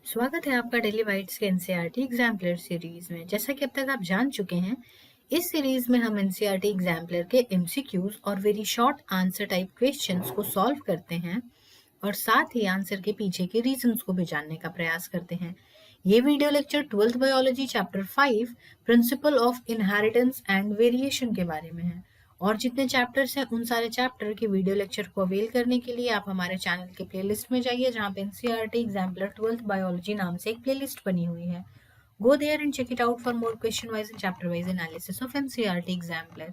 स्वागत है आपका डेली बाइट्स के एनसीईआरटी एग्जाम्पलर सीरीज में। जैसा कि अब तक आप जान चुके हैं, इस सीरीज में हम एनसीईआरटी एग्जाम्पलर के एमसीक्यूज और very short answer type questions को सॉल्व करते हैं और साथ ही आंसर के पीछे के रीजंस को भी जानने का प्रयास करते हैं। ये video lecture 12th biology chapter 5 principle of inheritance and variation के बारे में है। और जितने चैप्टर्स हैं उन सारे चैप्टर के वीडियो लेक्चर को अवेल करने के लिए आप हमारे चैनल के प्लेलिस्ट में जाइए, जहाँ पे एनसीईआरटी एग्जाम्पलर 12th बायोलॉजी नाम से एक प्लेलिस्ट बनी हुई है। Go there and check it out for more question wise and chapter wise analysis of NCERT exemplar.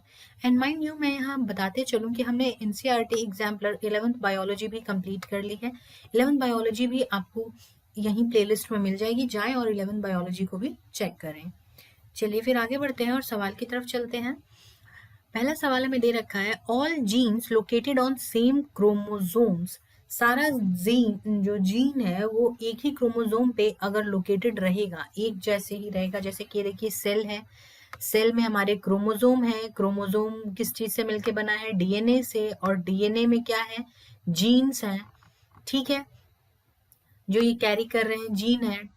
And mind you, मैं यहाँ बताते चलूँ कि हमने NCERT exemplar 11th बायोलॉजी भी कंप्लीट कर ली है। 11th बायोलॉजी भी आपको यहीं प्लेलिस्ट में मिल जाएगी, जाएं और 11th बायोलॉजी को भी चेक करें। चलिए फिर आगे बढ़ते हैं और सवाल की तरफ चलते हैं। पहला सवाल हमें दे रखा है, all genes located on same chromosomes. सारा जो जीन है वो एक ही क्रोमोसोम पे अगर लोकेटेड रहेगा, एक जैसे ही रहेगा। जैसे कि देखिए सेल है, सेल में हमारे क्रोमोसोम है। क्रोमोसोम किस चीज से मिलके बना है? डीएनए से। और डीएनए में क्या है? जीन्स है। ठीक है, जो ये कैरी कर रहे हैं जीन है।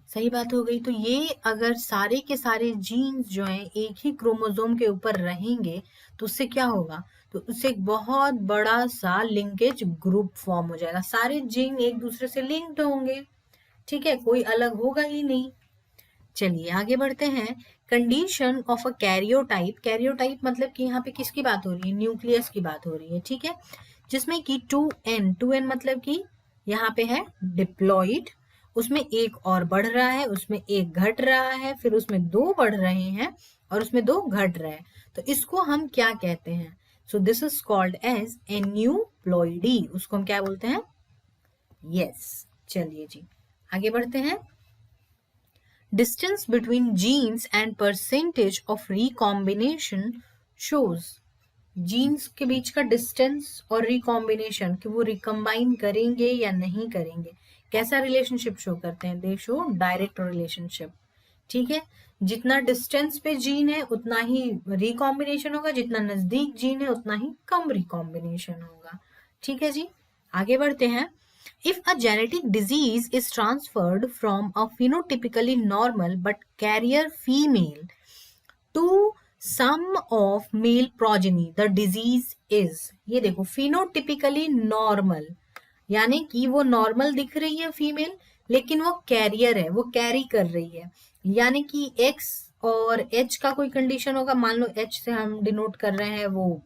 सही बात हो गई। तो ये अगर सारे के सारे जीन्स जो हैं एक ही क्रोमोसोम के ऊपर रहेंगे तो उससे क्या होगा? तो उससे एक बहुत बड़ा सा लिंकेज ग्रुप फॉर्म हो जाएगा। सारे जीन एक दूसरे से लिंक्ड होंगे। ठीक है, कोई अलग होगा ही नहीं। चलिए आगे बढ़ते हैं। Condition of a karyotype. Karyotype मतलब कि यहाँ पे किसकी बात हो रही है? न्यूक्लियस की बात हो रही है। ठीक है, जिसमें कि 2n मतलब कि यहाँ पे है डिप्लॉइड, उसमें एक और बढ़ रहा है, उसमें एक घट रहा है, फिर उसमें दो बढ़ रहे हैं और उसमें दो घट रहे हैं। तो इसको हम क्या कहते हैं? So this is called as aneuploidy. उसको हम क्या बोलते हैं? यस। चलिए जी आगे बढ़ते हैं। Distance between genes and percentage of recombination shows. Genes के बीच का डिस्टेंस और रिकॉम्बिनेशन, कि वो रिकम्बाइन करेंगे या नहीं करेंगे, कैसा रिलेशनशिप शो करते हैं? दे शो डायरेक्ट रिलेशनशिप। ठीक है, जितना डिस्टेंस पे जीन है उतना ही रिकॉम्बिनेशन होगा, जितना नजदीक जीन है उतना ही कम रिकॉम्बिनेशन होगा। ठीक है जी आगे बढ़ते हैं। If a genetic disease is transferred from a phenotypically normal but carrier female to some of male progeny, the disease is, ये देखो phenotypically normal यानी कि वो नॉर्मल दिख रही है फीमेल, लेकिन वो कैरियर है, वो कैरी कर रही है। यानी कि एक्स और एच का कोई कंडीशन होगा। मान लो एच से हम डिनोट कर रहे हैं वो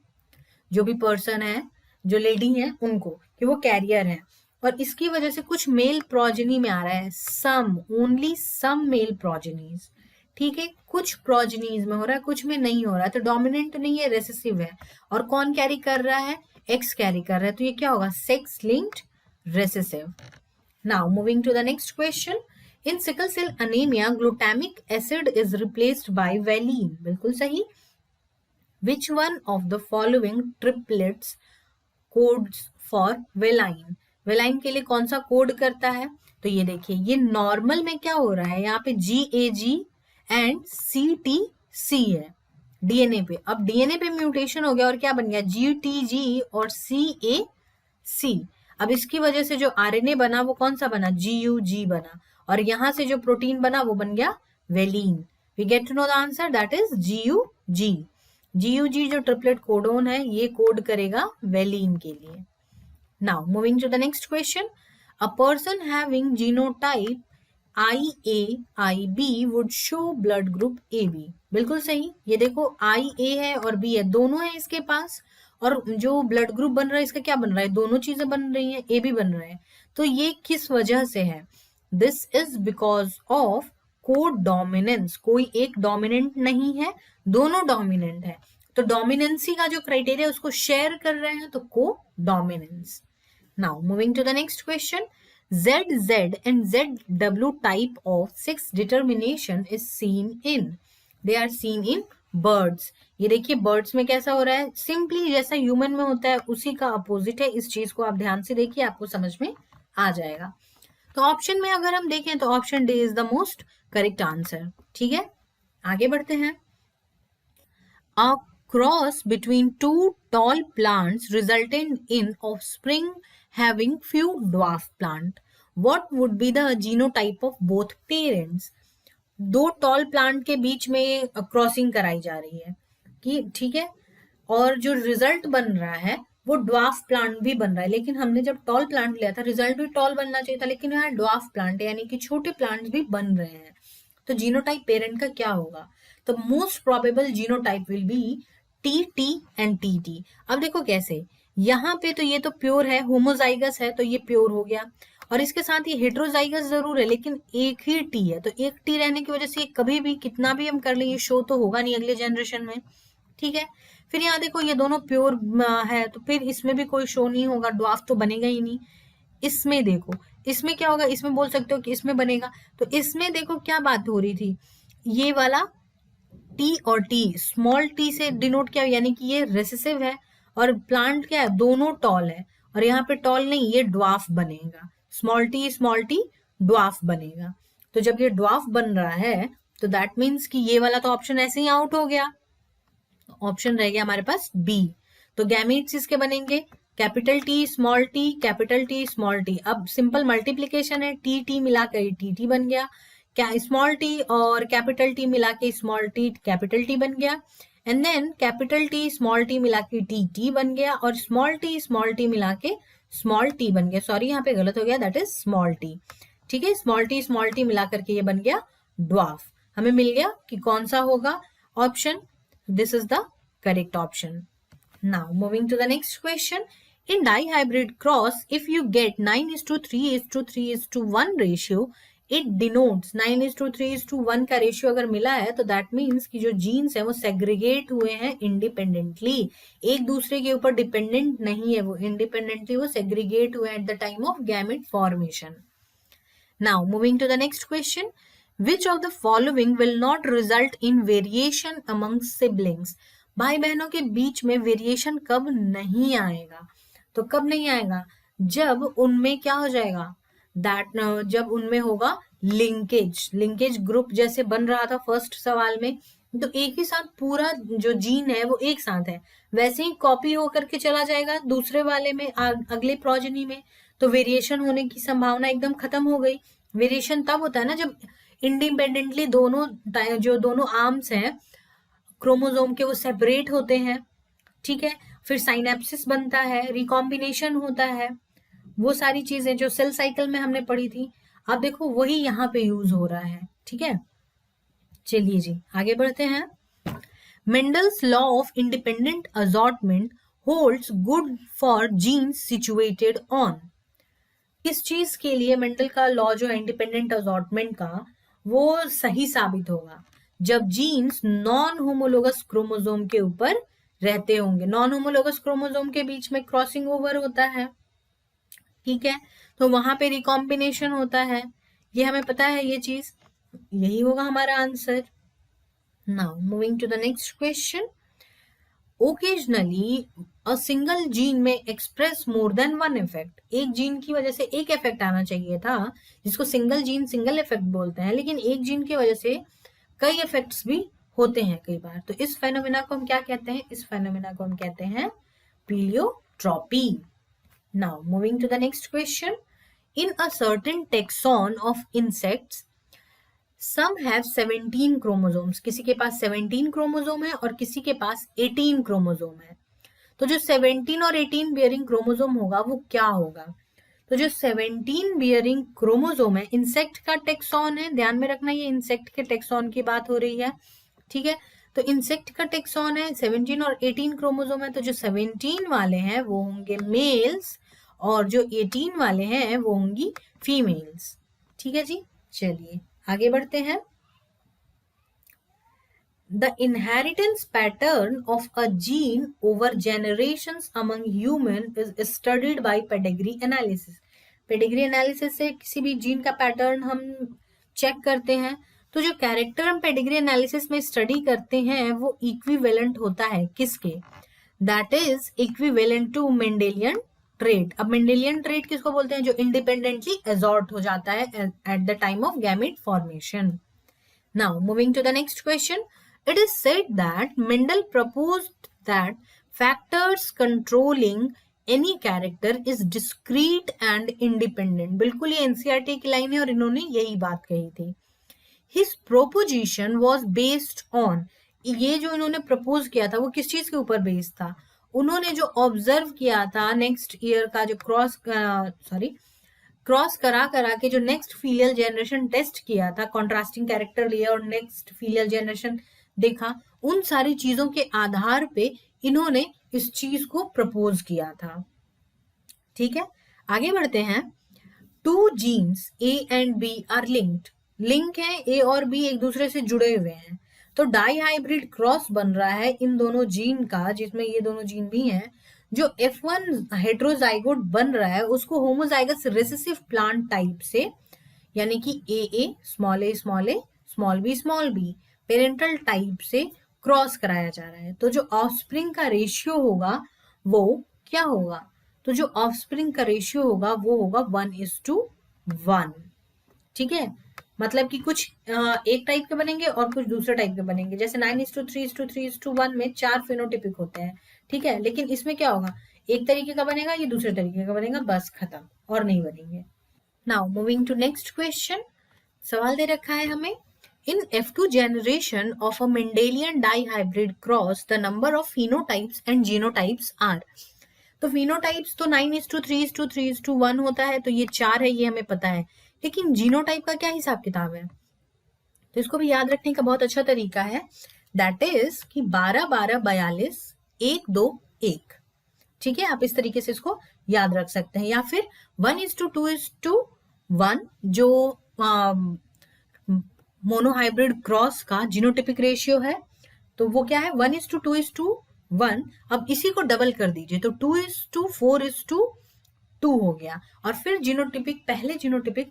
जो भी पर्सन है, जो लेडी है, उनको, कि वो कैरियर है। और इसकी वजह से कुछ मेल प्रोजेनी में आ रहा है, सम, ओनली सम मेल प्रोजेनीज। ठीक है, कुछ प्रोजेनीज में हो रहा है, कुछ में नहीं हो रहा है। तो डोमिनेंट नहीं है, रेसेसिव है। और कौन कैरी कर रहा है? एक्स कैरी कर रहा है। तो ये क्या होगा? Sex linked recessive. Now moving to the next question. In sickle cell anemia, glutamic acid is replaced by valine. बिल्कुल सही। Which one of the following triplets codes for valine? Valine के लिए कौन सा कोड करता है? तो ये देखिए, ये नॉर्मल में क्या हो रहा है? यहाँ पे GAG एंड CTC है डीएनए पे। अब डीएनए पे म्यूटेशन हो गया और क्या बन गया? GTG और CAC। अब इसकी वजह से जो आरएनए बना वो कौन सा बना? GUG बना। और यहां से जो प्रोटीन बना वो बन गया valine. We get to know the answer, that is GUG। GUG जो ट्रिपलेट कोडोन है ये कोड करेगा वेलिन के लिए। Now moving to the next question. A person having genotype IAIB would show blood group AB. बिल्कुल सही। ये देखो IA है और B है, दोनों है इसके पास। और जो ब्लड ग्रुप बन रहा है इसका क्या बन रहा है? दोनों चीजें बन रही हैं, AB बन रहा है। तो ये किस वजह से है? दिस इज बिकॉज ऑफ को डोमिनेंस। कोई एक डोमिनेंट नहीं है, दोनों डोमिनेंट है। तो डोमिनेंसी का जो क्राइटेरिया उसको शेयर कर रहे हैं, तो को dominance. Now moving to the next question. ZZ and ZW type of sex determination is seen in. They are seen in birds. ये देखिए birds में कैसा हो रहा है? सिंपली जैसा ह्यूमन में होता है उसी का अपोजिट है। इस चीज को आप ध्यान से देखिए, आपको समझ में आ जाएगा। तो ऑप्शन में अगर हम देखें तो option D is the most correct answer. ठीक है आगे बढ़ते हैं। A cross between two tall plants resulted in offspring having few dwarf plant. What would be the genotype of both parents. दो टॉल प्लांट के बीच में क्रॉसिंग कराई जा रही है कि ठीक है, और जो रिजल्ट बन रहा है वो ड्वार्फ प्लांट भी बन रहा है, लेकिन हमने जब टॉल प्लांट लिया था रिजल्ट भी टॉल बनना चाहिए था, लेकिन यहाँ ड्वार्फ प्लांट है यानी कि छोटे प्लांट्स भी बन रहे हैं। तो जीनोटाइप पेरेंट का क्या होगा? तो most probable genotype will be T T and T T. अब देखो कैसे, यहाँ पे तो ये तो प्योर है, होमोजाइगस है तो ये प्योर हो गया, और इसके साथ ही हेट्रोजाइगस जरूर है लेकिन एक ही टी है, तो एक टी रहने की वजह से ये कभी भी कितना भी हम कर ले ये शो तो होगा नहीं अगले जनरेशन में, ठीक है। फिर यहाँ देखो ये दोनों प्योर है तो फिर इसमें भी कोई शो नहीं होगा, ड्वार्फ तो बनेगा ही नहीं। इसमें देखो, इसमें क्या होगा, इसमें बोल सकते हो कि इसमें बनेगा, तो इसमें देखो क्या बात हो रही थी, ये वाला टी और टी स्मॉल टी से डिनोट किया, यानी कि ये रेसेसिव है, और प्लांट क्या है, दोनों टॉल है, और यहाँ पे टॉल नहीं, ये ड्वार्फ बनेगा, स्मॉल टी ड्वार्फ बनेगा। तो जब ये ड्वार्फ बन रहा है तो दैट मीन्स कि ये वाला तो ऑप्शन ऐसे ही आउट हो गया, ऑप्शन रह गया हमारे पास बी। तो गैमीट्स इसके बनेंगे capital T small T, capital T small T. अब सिंपल मल्टीप्लीकेशन है, टी टी मिलाकर टी टी बन गया, क्या स्मॉल टी और कैपिटल टी मिला के स्मॉल टी कैपिटल टी बन गया, and then capital T small T मिला के टी टी बन गया, और स्मॉल टी मिला के स्मॉल टी बन गया, सॉरी यहाँ पे गलत हो गया, दैट इज स्मॉल टी, ठीक है। स्मॉल टी मिला करके ये बन गया ड्वार्फ। हमें मिल गया कि कौन सा होगा option, this is the correct option. Now moving to the next question. In dihybrid cross, if you get 9:3:3:1 ratio, it denotes 9:3:1 का रेशियो अगर मिला है तो दैट मीन्स कि जो जीन्स है वो सेग्रीगेट हुए हैं इंडिपेंडेंटली, एक दूसरे के ऊपर डिपेंडेंट नहीं है, वो इंडिपेंडेंटली वो सेग्रीगेट हुए eight the time of gamete formation. Now moving to the next question. Which of the following will not result in variation among siblings? भाई बहनों के बीच में वेरिएशन कब नहीं आएगा? तो कब नहीं आएगा? जब उनमें क्या हो जाएगा, दैट जब उनमें होगा लिंकेज ग्रुप जैसे बन रहा था फर्स्ट सवाल में, तो एक ही साथ पूरा जो जीन है वो एक साथ है, वैसे ही कॉपी होकर के चला जाएगा दूसरे वाले में अगले प्रोजेनी में, तो वेरिएशन होने की संभावना एकदम खत्म हो गई। वेरिएशन तब होता है ना जब इंडिपेंडेंटली दोनों जो दोनों आर्म्स हैं क्रोमोसोम के वो सेपरेट होते हैं, ठीक है, फिर साइनेप्सिस बनता है, रिकॉम्बिनेशन होता है, वो सारी चीजें जो सेल साइकिल में हमने पढ़ी थी, अब देखो वही यहाँ पे यूज हो रहा है, ठीक है। चलिए जी आगे बढ़ते हैं। Mendel's law of independent assortment holds good for genes situated on. किस चीज के लिए मेंडल का लॉ जो है इंडिपेंडेंट असॉर्टमेंट का वो सही साबित होगा? जब जीन्स नॉन होमोलोगस क्रोमोसोम के ऊपर रहते होंगे, नॉन होमोलोगस क्रोमोसोम के बीच में क्रॉसिंग ओवर होता है, ठीक है, तो वहां पे रिकॉम्बिनेशन होता है, ये हमें पता है ये चीज, यही होगा हमारा answer. Now moving to the next question. Occasionally a single gene में express more than one effect. एक जीन की वजह से एक इफेक्ट आना चाहिए था, जिसको सिंगल जीन सिंगल इफेक्ट बोलते हैं, लेकिन एक जीन की वजह से कई इफेक्ट्स भी होते हैं कई बार, तो इस फेनोमेना को हम क्या कहते हैं? इस फेनोमेना को हम कहते हैं pleiotropy. Now moving to the next question. In a certain taxon of insects some have 17 chromosomes. किसी के पास 17 क्रोमोसोम है और किसी के पास 18 क्रोमोसोम है, तो जो 17 और 18 बियरिंग क्रोमोसोम होगा वो क्या होगा? तो जो 17 बियरिंग क्रोमोसोम है, इंसेक्ट का टेक्सॉन है, ध्यान में रखना ये इंसेक्ट के टेक्सॉन की बात हो रही है, ठीक है, तो इंसेक्ट का टेक्सॉन है, 17 और 18 क्रोमोसोम है, तो जो 17 वाले हैं वो होंगे मेल्स और जो 18 वाले हैं वो होंगी फीमेल्स, ठीक है जी। चलिए आगे बढ़ते हैं। The inheritance pattern of a gene over generations among human is studied by pedigree analysis. Pedigree analysis से किसी भी जीन का पैटर्न हम चेक करते हैं, तो जो कैरेक्टर हम पेडिग्री एनालिसिस में स्टडी करते हैं वो इक्विवेलेंट होता है किसके? That is equivalent to Mendelian trait. अब मेंडेलियन ट्रेट किसको बोलते हैं? जो इंडिपेंडेंटली एजॉर्ट हो जाता है at the time of gamete formation. Now moving to the next question. It is said that Mendel proposed that factors controlling any character is discrete and independent. बिल्कुल ये NCERT की लाइन है और इन्होंने यही बात कही थी। His proposition was based on, ये जो इन्होंने प्रपोज किया था वो किस चीज के ऊपर बेस्ड था? उन्होंने जो ऑब्जर्व किया था नेक्स्ट ईयर का जो क्रॉस करा करा के जो नेक्स्ट फीलियल जनरेशन टेस्ट किया था, कॉन्ट्रास्टिंग कैरेक्टर लिया और नेक्स्ट फीलियल जनरेशन देखा, उन सारी चीजों के आधार पे इन्होंने इस चीज को प्रपोज किया था। ठीक है, आगे बढ़ते हैं। Two genes A and B are linked, link है, ए और बी एक दूसरे से जुड़े हुए हैं, तो डाई हाइब्रिड क्रॉस बन रहा है इन दोनों जीन का, जिसमें ये दोनों जीन भी हैं। जो F1 हेट्रोजाइगोट बन रहा है उसको होमोजाइगस रिसेसिव प्लांट टाइप से, यानी कि ए स्मॉल बी पेरेंटल टाइप से क्रॉस कराया जा रहा है। तो जो ऑफस्प्रिंग का रेशियो होगा वो क्या होगा? तो जो ऑफस्प्रिंग का रेशियो होगा वो होगा 1:1। ठीक है, मतलब कि कुछ एक टाइप के बनेंगे और कुछ दूसरे टाइप के बनेंगे। जैसे 9:3:3:1 में 4 फिनोटिपिक होते हैं, ठीक है, लेकिन इसमें क्या होगा, एक तरीके का बनेगा, ये दूसरे तरीके का बनेगा, बस खत्म, और नहीं बनेंगे। Now moving to next question. सवाल दे रखा है हमें, इन F2 generation of a Mendelian dihybrid cross the number of phenotypes and genotypes are। तो phenotypes तो 9:3:3:1 होता है, तो ये 4 है, ये हमें पता है, लेकिन जीनोटाइप का क्या हिसाब किताब है? तो इसको भी याद रखने का बहुत अच्छा तरीका है, दैट इज कि 12-12-42 1-2-1। ठीक है, आप इस तरीके से इसको याद रख सकते हैं, या फिर 1:2:1 जो मोनोहाइब्रिड क्रॉस का जीनोटिपिक रेशियो है, तो वो क्या है 1:2:1। अब इसी को डबल कर दीजिए तो 2:4:2 हो गया, और फिर जीनोटिपिक, पहले जीनोटिपिक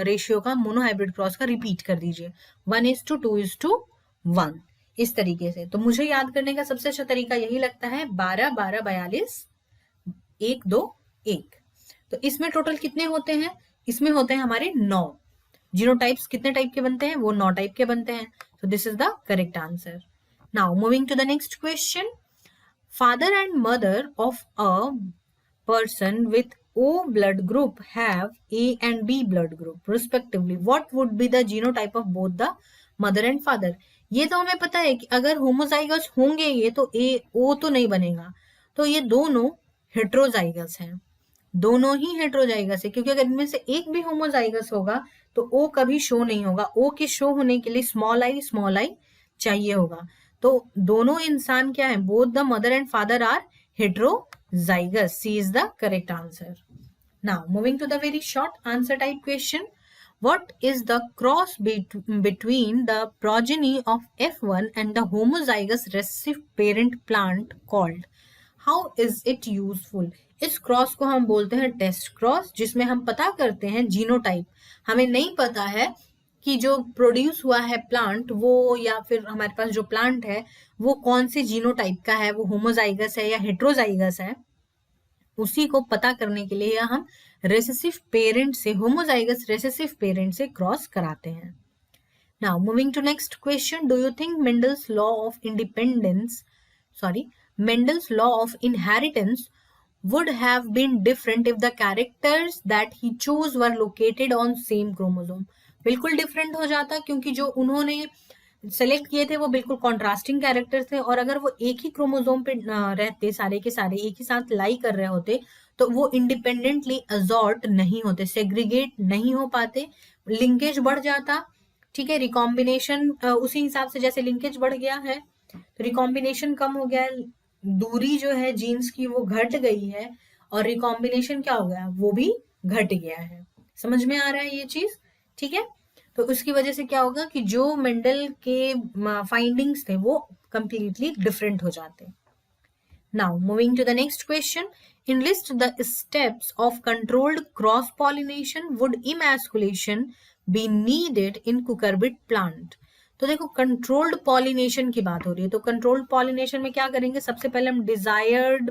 रेशियो का मोनोहाइब्रिड क्रॉस का रिपीट कर दीजिए 1:2:1 इस तरीके से। तो मुझे याद करने का सबसे अच्छा तरीका यही लगता है, 12-12-42 1-2-1। तो इसमें टोटल कितने होते हैं? इसमें होते हैं हमारे 9। जीनोटाइप्स कितने टाइप के बनते हैं? वो 9 टाइप के बनते हैं। So this is the correct answer. Now moving to the next question. Father and mother of a person with O blood group have A and B blood group respectively. What would be the genotype of both the mother and father? ये तो हमें पता है कि अगर homozygous होंगे ये तो A O तो नहीं बनेगा, तो ये दोनों हेट्रोजाइगस हैं, दोनों ही हेट्रोजाइगस है, क्योंकि अगर इनमें से एक भी होमोजाइगस होगा तो O कभी शो नहीं होगा। O के शो होने के लिए स्मॉल आई चाहिए होगा। तो दोनों इंसान क्या है, both the mother and father are heterozygous. C is the correct answer. Now moving to the very short answer type question. What is the cross between the progeny of F1 and the homozygous recessive parent plant called? How is it useful? इस cross को हम बोलते हैं test cross, जिसमें हम पता करते हैं जीनोटाइप। हमें नहीं पता है कि जो प्रोड्यूस हुआ है प्लांट वो, या फिर हमारे पास जो प्लांट है वो कौन से जीनोटाइप का है, वो होमोजाइगस है या हेट्रोजाइगस है, उसी को पता करने के लिए हम रेसेसिव पेरेंट से, होमोजाइगस रेसेसिव पेरेंट से क्रॉस कराते हैं। Now moving to next question. Do you think Mendel's law of inheritance would have been different if the characters that he chose were located on same chromosome? बिल्कुल different हो जाता, क्योंकि जो उन्होंने select किए थे वो बिल्कुल कॉन्ट्रास्टिंग कैरेक्टर थे, और अगर वो एक ही क्रोमोसोम पे रहते, सारे के सारे एक ही साथ लाई कर रहे होते, तो वो इंडिपेंडेंटली अजॉर्ट नहीं होते, सेग्रीगेट नहीं हो पाते, लिंकेज बढ़ जाता। ठीक है, रिकॉम्बिनेशन उसी हिसाब से जैसे लिंकेज बढ़ गया है तो रिकॉम्बिनेशन कम हो गया है, दूरी जो है जीन्स की वो घट गई है, और रिकॉम्बिनेशन क्या हो गया, वो भी घट गया है। समझ में आ रहा है ये चीज? ठीक है, तो उसकी वजह से क्या होगा कि जो मेंडल के फाइंडिंग्स थे वो कंप्लीटली डिफरेंट हो जाते। Now moving to the next question. Enlist the steps of controlled cross pollination would emasculation be needed in cucurbit plant? तो देखो, कंट्रोल्ड पॉलिनेशन की बात हो रही है, तो कंट्रोल्ड पॉलिनेशन में क्या करेंगे, सबसे पहले हम डिजायर्ड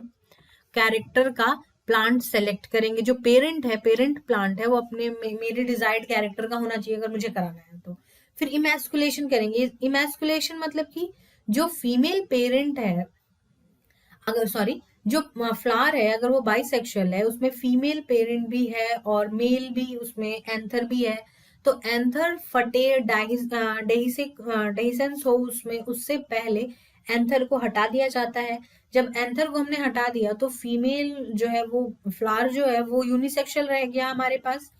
कैरेक्टर का प्लांट सेलेक्ट करेंगे। जो पेरेंट है, पेरेंट प्लांट है, वो अपने मेरे डिजायर्ड कैरेक्टर का होना चाहिए अगर मुझे कराना है तो। फिर इमैस्कुलेशन करेंगे। इमैस्कुलेशन मतलब कि जो फीमेल पेरेंट है, अगर जो फ्लावर है अगर वो बाइसेक्सुअल है, उसमें फीमेल पेरेंट भी है और मेल भी, उसमें एंथर भी है, तो एंथर फटे डेहिसेंस हो उसमें, उससे पहले एंथर को हटा दिया जाता है। जब एंथर को हमने हटा दिया तो फीमेल जो है वो फ्लावर जो है वो यूनिसेक्सुअल रह गया हमारे पास।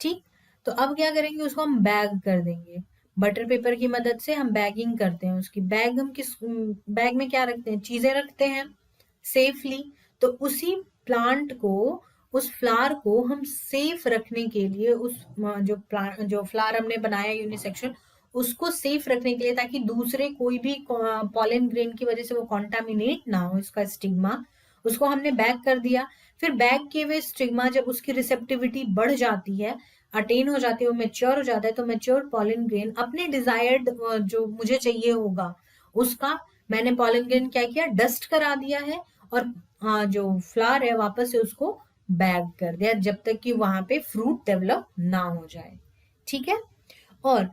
ठीक, तो अब क्या करेंगे, उसको हम बैग कर देंगे। बटर पेपर की मदद से हम बैगिंग करते हैं उसकी। बैग हम किस बैग में क्या रखते हैं, चीजें रखते हैं सेफली। तो उसी प्लांट को, उस फ्लावर को हम सेफ रखने के लिए, उस जो फ्लावर हमने बनाया यूनिसेक्सुअल, उसको सेफ रखने के लिए, ताकि दूसरे कोई भी पॉलन ग्रेन की वजह से वो कॉन्टामिनेट ना हो, इसका स्टिग्मा, उसको हमने बैग कर दिया। फिर बैग के हुए स्टिग्मा जब उसकी रिसेप्टिविटी बढ़ जाती है, अटेन हो जाती है, वो मेच्योर हो जाता है, तो मेच्योर पॉलन ग्रेन अपने डिजायर्ड जो मुझे चाहिए होगा उसका, मैंने पॉलन ग्रेन क्या किया, डस्ट करा दिया है, और जो फ्लावर है वापस से उसको बैग कर दिया, जब तक कि वहां पे फ्रूट डेवलप ना हो जाए। ठीक है। और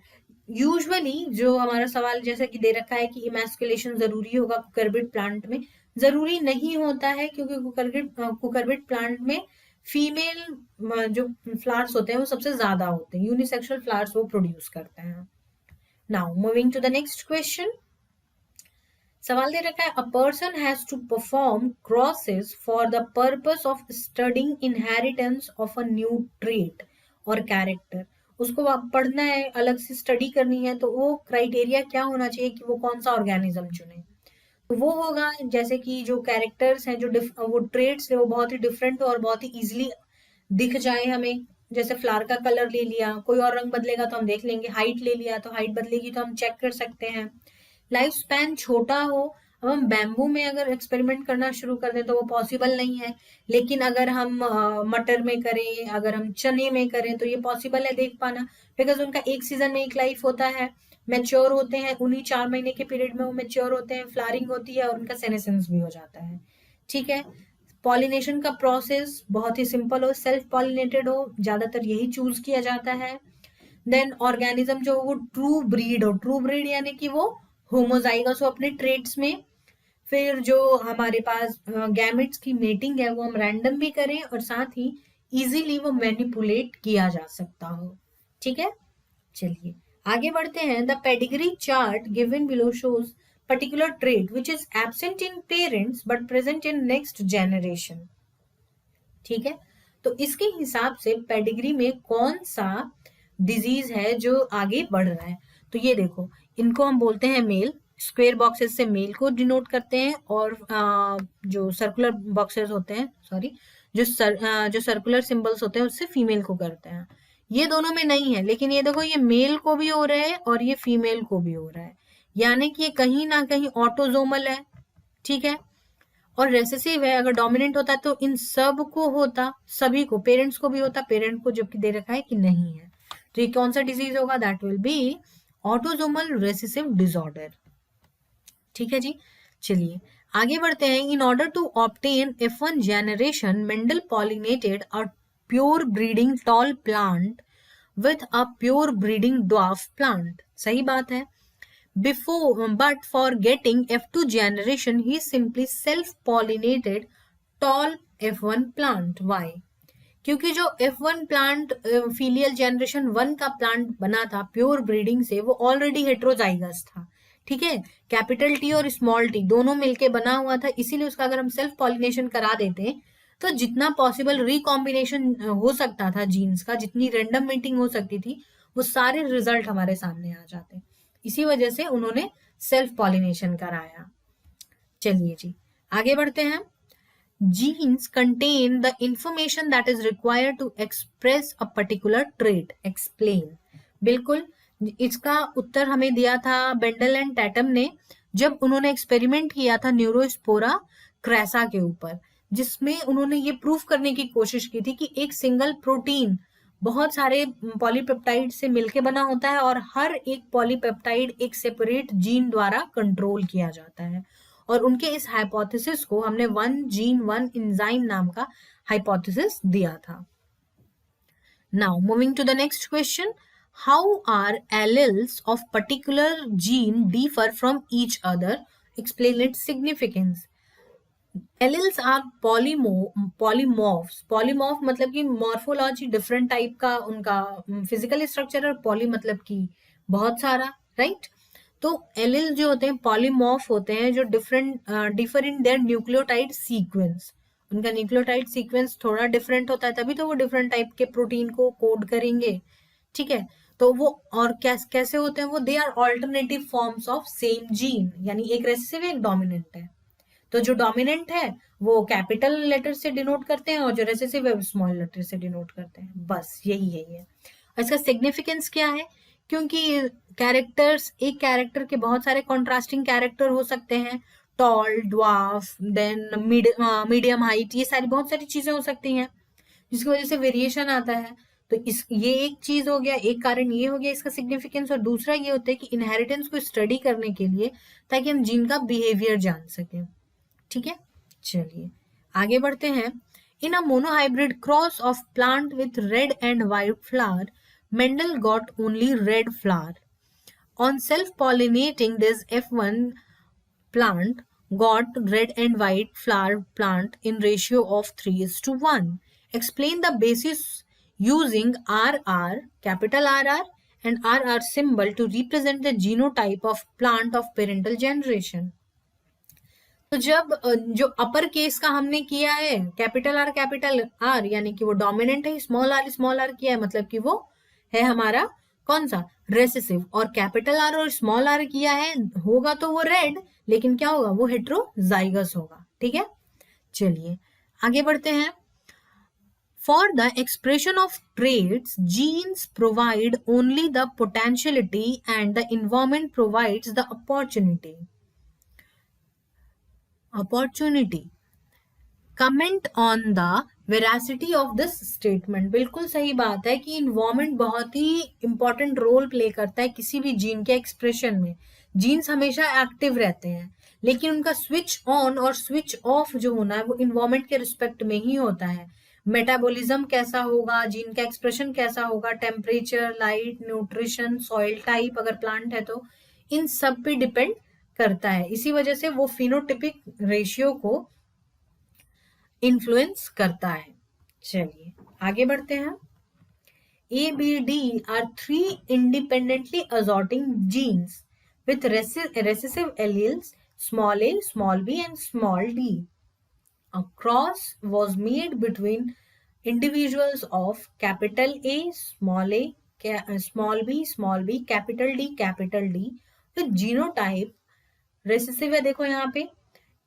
यूजुअली जो हमारा सवाल जैसा कि दे रखा है कि इमैस्कुलेशन जरूरी होगा कुकरबिट प्लांट में, जरूरी नहीं होता है, क्योंकि कुकरबिट प्लांट में फीमेल जो फ्लावर्स होते हैं वो सबसे ज्यादा होते हैं, यूनिसेक्सुअल फ्लावर्स वो प्रोड्यूस करते हैं। Now moving to the next question. सवाल दे रखा है, a person has to perform crosses for the purpose of studying inheritance of a new trait और कैरेक्टर। उसको पढ़ना है, अलग से स्टडी करनी है, तो वो क्राइटेरिया क्या होना चाहिए कि वो कौन सा ऑर्गेनिज्म चुने। तो वो होगा जैसे कि जो कैरेक्टर्स हैं, जो वो ट्रेट्स है वो बहुत ही डिफरेंट और बहुत ही इजिली दिख जाए हमें। जैसे फ्लावर का कलर ले लिया, कोई और रंग बदलेगा तो हम देख लेंगे, हाइट ले लिया तो हाइट बदलेगी तो हम चेक कर सकते हैं। लाइफ स्पैन छोटा हो, अब हम बैम्बू में अगर एक्सपेरिमेंट करना शुरू कर दें तो वो पॉसिबल नहीं है, लेकिन अगर हम मटर में करें, अगर हम चने में करें तो ये पॉसिबल है देख पाना, बिकॉज उनका एक सीजन में एक लाइफ होता है, मेच्योर होते हैं उन्हीं 4 महीने के पीरियड में वो मेच्योर होते हैं, फ्लावरिंग होती है और उनका सेनेसेंस भी हो जाता है। ठीक है। पॉलिनेशन का प्रोसेस बहुत ही सिंपल हो, सेल्फ पॉलिनेटेड हो, ज्यादातर यही चूज किया जाता है। देन ऑर्गेनिज्म जो वो ट्रू ब्रीड हो, ट्रू ब्रीड यानी कि वो होमोजाइगस हो अपने ट्रेट्स में। फिर जो हमारे पास गैमेट्स की मेटिंग है वो हम रैंडम भी करें, और साथ ही इजीली वो मैनिपुलेट किया जा सकता हो। ठीक है। चलिए आगे बढ़ते हैं। The pedigree chart given below shows particular trait which is absent in parents but present in next generation. ठीक है। तो इसके हिसाब से पेडिग्री में कौन सा डिजीज है जो आगे बढ़ रहा है। तो ये देखो, इनको हम बोलते हैं मेल, स्क्वायर बॉक्सेस से मेल को डिनोट करते हैं, और जो सर्कुलर बॉक्सेस होते हैं, सॉरी, जो सर्कुलर सिंबल्स होते हैं उससे फीमेल को करते हैं। ये दोनों में नहीं है, लेकिन ये देखो, ये मेल को भी हो रहा है और ये फीमेल को भी हो रहा है, यानी कि ये कहीं ना कहीं ऑटोजोमल है। ठीक है। और रेसेसिव है, अगर डोमिनेंट होता तो इन सब को होता, सभी को, पेरेंट्स को भी होता, पेरेंट को जबकि दे रखा है कि नहीं है। तो ये कौन सा डिजीज होगा, that will be autosomal recessive disorder. ठीक है जी। चलिए आगे बढ़ते हैं। In order to obtain F1 generation, Mendel pollinated a pure breeding tall plant with a pure breeding dwarf plant. सही बात है। But for getting F2 generation, he simply self-pollinated tall F1 plant. Why? क्योंकि जो F1 plant filial generation 1 का plant बना था pure breeding से, वो ऑलरेडी हेट्रोजाइगस था। ठीक है। कैपिटल टी और स्मॉल टी दोनों मिलके बना हुआ था, इसीलिए उसका अगर हम सेल्फ पॉलिनेशन करा देते तो जितना पॉसिबल रिकॉम्बिनेशन हो सकता था जीन्स का, जितनी रैंडम मीटिंग हो सकती थी, वो सारे रिजल्ट हमारे सामने आ जाते। इसी वजह से उन्होंने सेल्फ पॉलिनेशन कराया। चलिए जी आगे बढ़ते हैं। Genes contain the information that is required to express a particular trait. Explain. बिल्कुल, इसका उत्तर हमें दिया था बेंडल एंड टैटम ने, जब उन्होंने एक्सपेरिमेंट किया था न्यूरोस्पोरा क्रैसा के ऊपर, जिसमें उन्होंने ये प्रूफ करने की कोशिश की थी कि एक सिंगल प्रोटीन बहुत सारे पॉलीपेप्टाइड से मिलके बना होता है, और हर एक पॉलीपेप्टाइड एक सेपरेट जीन द्वारा कंट्रोल किया जाता है। और उनके इस हाइपोथेसिस को हमने 1 जीन 1 एंजाइम नाम का हाइपोथेसिस दिया था। Now moving to the next question. How are alleles of particular gene differ from each other, explain its significance. Alleles are polymorphs. Polymorph मतलब कि मॉर्फोलॉजी डिफरेंट टाइप का उनका फिजिकल स्ट्रक्चर, और poly मतलब कि बहुत सारा, राइट। तो एलिल जो होते हैं पॉलीमॉर्फ होते हैं, जो different differ in their nucleotide sequence. उनका न्यूक्लियोटाइड सीक्वेंस थोड़ा डिफरेंट होता है, तभी तो वो डिफरेंट टाइप के प्रोटीन को कोड करेंगे, ठीक है। तो वो और कैसे होते हैं वो, they are alternative forms of same gene, यानी एक रेसेसिव एक डोमिनेंट है। तो जो डोमिनेंट है वो कैपिटल लेटर से डिनोट करते हैं, और जो रेसेसिव है वो स्मॉल लेटर से डिनोट करते हैं, बस यही है। और इसका सिग्निफिकेंस क्या है, क्योंकि कैरेक्टर्स, एक कैरेक्टर के बहुत सारे कॉन्ट्रास्टिंग कैरेक्टर हो सकते हैं, tall, dwarf, then medium height, ये सारी बहुत सारी चीजें हो सकती हैं, जिसकी वजह से वेरिएशन आता है। तो इस ये एक चीज हो गया, एक कारण ये हो गया इसका सिग्निफिकेंस, और दूसरा ये होता है कि इनहेरिटेंस को स्टडी करने के लिए, ताकि हम जीन का बिहेवियर जान सकें, ठीक है। चलिए आगे बढ़ते हैं। In a monohybrid cross of plant with red and white flower, Mendel got only red flower. On self pollinating this F1 plant got red and white flower plant in ratio of 3:1. Explain the basis using RR, capital RR, and RR symbol to represent the genotype of plant of parental generation. तो जब जो upper case का हमने किया है capital R, यानी कि वो डोमिनेंट है, स्मॉल आर किया है, मतलब कि वो है हमारा कौन सा, रेसेसिव। और कैपिटल आर और स्मॉल आर किया है, होगा तो वो रेड, लेकिन क्या होगा, वो हेट्रोजाइगस होगा, ठीक है। चलिए आगे बढ़ते हैं। For the expression of traits, genes provide only the potentiality and the environment provides the opportunity. Comment on the veracity of this statement. बिल्कुल सही बात है कि इन्वायरमेंट बहुत ही इंपॉर्टेंट रोल प्ले करता है किसी भी जीन के एक्सप्रेशन में। जीन्स हमेशा एक्टिव रहते हैं, लेकिन उनका स्विच ऑन और स्विच ऑफ जो होना है वो इन्वायरमेंट के रिस्पेक्ट में ही होता है। मेटाबॉलिज्म कैसा होगा, जीन का एक्सप्रेशन कैसा होगा, temperature, light, nutrition, soil type अगर प्लांट है तो, इन सब पे डिपेंड करता है। इसी वजह से वो फिनोटिपिक रेशियो को इन्फ्लुएंस करता है। चलिए आगे बढ़ते हैं। A, B, D are three independently assorting genes with recessive alleles small a, small b, and small d. A cross was made between individuals of capital A, small b, capital D with genotype recessive है। देखो यहाँ पे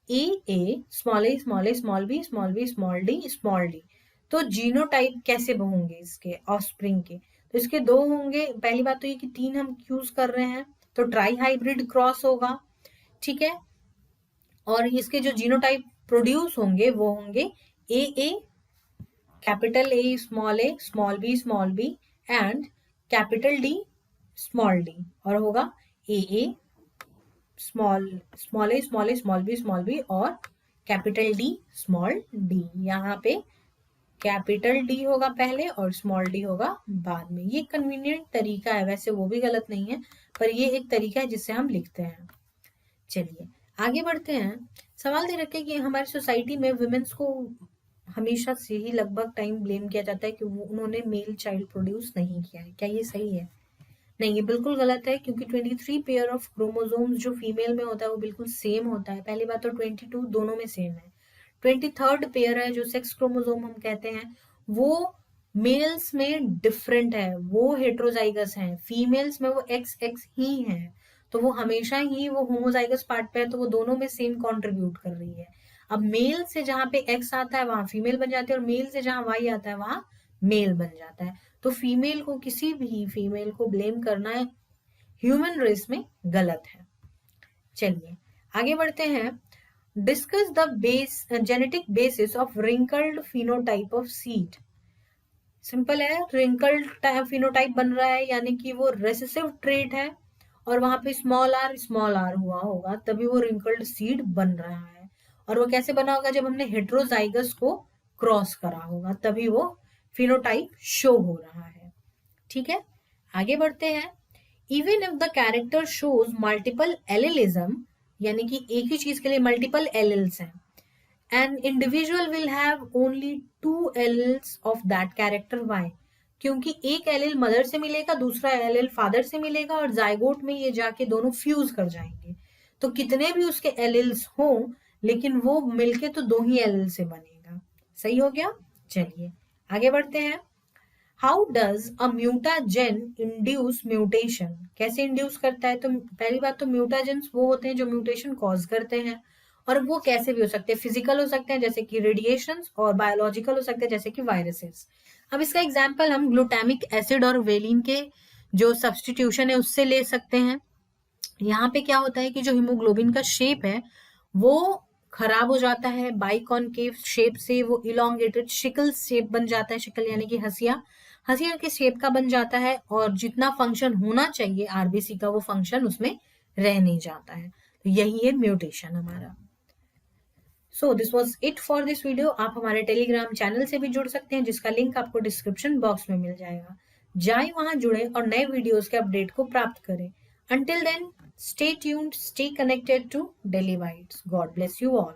ए, small small D. तो genotype कैसे होंगे इसके offspring के, तो इसके दो होंगे। पहली बात तो ये कि 3 हम यूज कर रहे हैं, तो ट्राई हाइब्रिड क्रॉस होगा, ठीक है। और इसके जो जीनोटाइप प्रोड्यूस होंगे वो होंगे A, capital A, small B and capital D, small D. और होगा ए, स्मॉल बी और कैपिटल डी, स्मॉल डी। यहाँ पे कैपिटल डी होगा पहले और स्मॉल डी होगा बाद में। ये कन्वीनियंट तरीका है, वैसे वो भी गलत नहीं है, पर ये एक तरीका है जिससे हम लिखते हैं। चलिए आगे बढ़ते हैं। सवाल दे रखे कि हमारी सोसाइटी में वुमेन्स को हमेशा से ही लगभग टाइम ब्लेम किया जाता है कि वो उन्होंने मेल चाइल्ड प्रोड्यूस नहीं किया है। क्या ये सही है? नहीं, ये बिल्कुल गलत है, क्योंकि 23 पेयर ऑफ क्रोमोसोम्स जो फीमेल में होता है वो बिल्कुल सेम होता है। पहली बात तो 22 दोनों में सेम है। 23rd पेयर है जो सेक्स क्रोमोसोम हम कहते हैं, वो मेल्स में डिफरेंट है, वो हेट्रोजाइगस है। फीमेल्स में वो एक्स एक्स ही है, तो वो हमेशा ही वो होमोजाइगस पार्ट पे है, तो वो दोनों में सेम कंट्रीब्यूट कर रही है। अब मेल से जहां पे एक्स आता है वहां फीमेल बन जाती है, और मेल से जहां वाई आता है वहां मेल बन जाता है। तो फीमेल को, किसी भी फीमेल को ब्लेम करना है ह्यूमन रेस में गलत है। चलिए आगे बढ़ते हैं। Discuss the genetic basis of wrinkled phenotype of seed. Simple है, रिंकल्ड फिनोटाइप बन रहा है यानी कि वो रेसेसिव ट्रेट है, और वहां पे स्मॉल आर हुआ होगा, तभी वो रिंकल्ड सीड बन रहा है। और वो कैसे बना होगा, जब हमने हेट्रोजाइगस को क्रॉस करा होगा, तभी वो फिनोटाइप शो हो रहा है, ठीक है। आगे बढ़ते हैं। Even if the character shows multiple allelism, यानी कि एक ही चीज के लिए मल्टीपल एलिल्स हैं, An individual will have only 2 alleles of that character. Why? क्योंकि एक एलिल मदर से मिलेगा, दूसरा एलिल फादर से मिलेगा, और जाइगोट में ये जाके दोनों फ्यूज कर जाएंगे। तो कितने भी उसके एलिल्स हो, लेकिन वो मिलके तो 2 ही एलिल से बनेगा। सही हो गया। चलिए आगे बढ़ते हैं। How does a mutagen induce mutation? कैसे इंड्यूस करता है? तो पहली बात तो म्यूटाजेंस वो होते हैं जो म्यूटेशन कॉज करते हैं, और वो कैसे भी हो सकते हैं। फिजिकल हो सकते हैं जैसे कि रेडिएशन, और बायोलॉजिकल हो सकते हैं जैसे कि वायरसेस। अब इसका एग्जाम्पल हम ग्लूटामिक एसिड और वेलिन के जो सब्सटीट्यूशन है उससे ले सकते हैं। यहाँ पे क्या होता है कि जो हीमोग्लोबिन का शेप है वो खराब हो जाता है, बाइकॉनकेव शेप से वो इलोंगेटेड शिकल शेप बन जाता है। शिकल यानी कि हसिया, हसिया के शेप का बन जाता है, और जितना फंक्शन होना चाहिए आरबीसी का वो फंक्शन उसमें रह नहीं जाता है। तो यही है म्यूटेशन हमारा। So this was it for this video. आप हमारे टेलीग्राम चैनल से भी जुड़ सकते हैं जिसका लिंक आपको डिस्क्रिप्शन बॉक्स में मिल जाएगा। जाए वहां जुड़े और नए वीडियोस के अपडेट को प्राप्त करें। Until then, stay tuned, stay connected to Daily Bites. God bless you all.